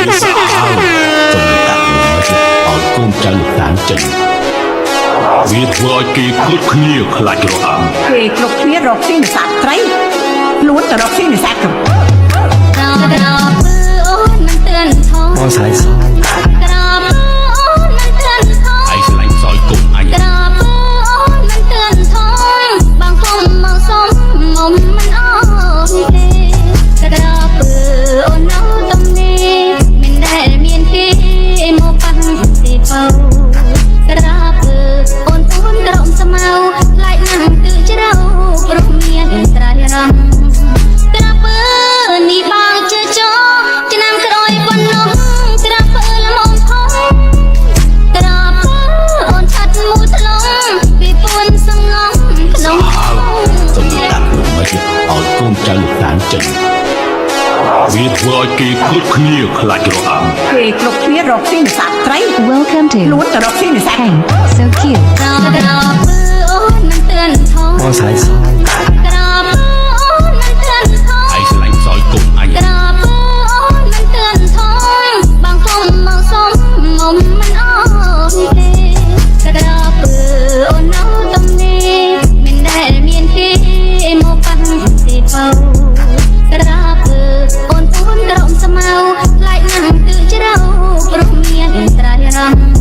ស្អាតសំណាក់ឲ្យកូនចៅលោកតាចេញវាធ្វើឲ្យគេគ្រប់គ្នាខ្លាចរអាំគេគ្រប់គ្នារកស៊ីនេសាទត្រីខ្លួនទៅរកស៊ីនេសាទកំពើក្រោបអូនមិនទឿនថងបងស្រីស្រីក្រោបអូនមិនទឿនថងឯងឆ្លាញ់សយកូនអញក្រោបអូនមិនទឿនថងបងគុំមកសុំងំមិនអស់ទេក្រោបអូននៅទំនេរមិនដែលមានគេមកប៉ះទេបោក្រោបអូនក្រំស្មៅខ្លាចណាស់ទើជ្រៅព្រោះមានត្រៃរំក្រោបនេះបងជឿចោឆ្នាំក្រោយប៉ុណ្ណោះក្រោបល្មមផងក្រោបអូនឆាត់មូថ្លងពីពួនសងំក្នុងសំណាក់មិនឲ្យកូនចៅលោកតាចេញវាធ្វើឲ្យគេគ្រប់គ្នាខ្លាចរអាំគេគ្រប់គ្នារកស៊ីនេសាទត្រី Welcome to ខ្លួនទៅរកស៊ីនេសាទ Hang So Cute ក្រោបអូនមិនទឿនថងបងស្រីស្រីក្រោបអូនមិនទឿនថងឯងឆ្លាញ់សយកូនអញក្រោបអូនមិនទឿនថងបងគុំមកសុំងំមិនអស់ទេក្រោបអូននៅទំនេរមិនដែលមានគេមកប៉ះទេបោក្រោបអូនក្រំស្មៅខ្លាចណាស់ទើជ្រៅព្រោះមានត្រៃរំ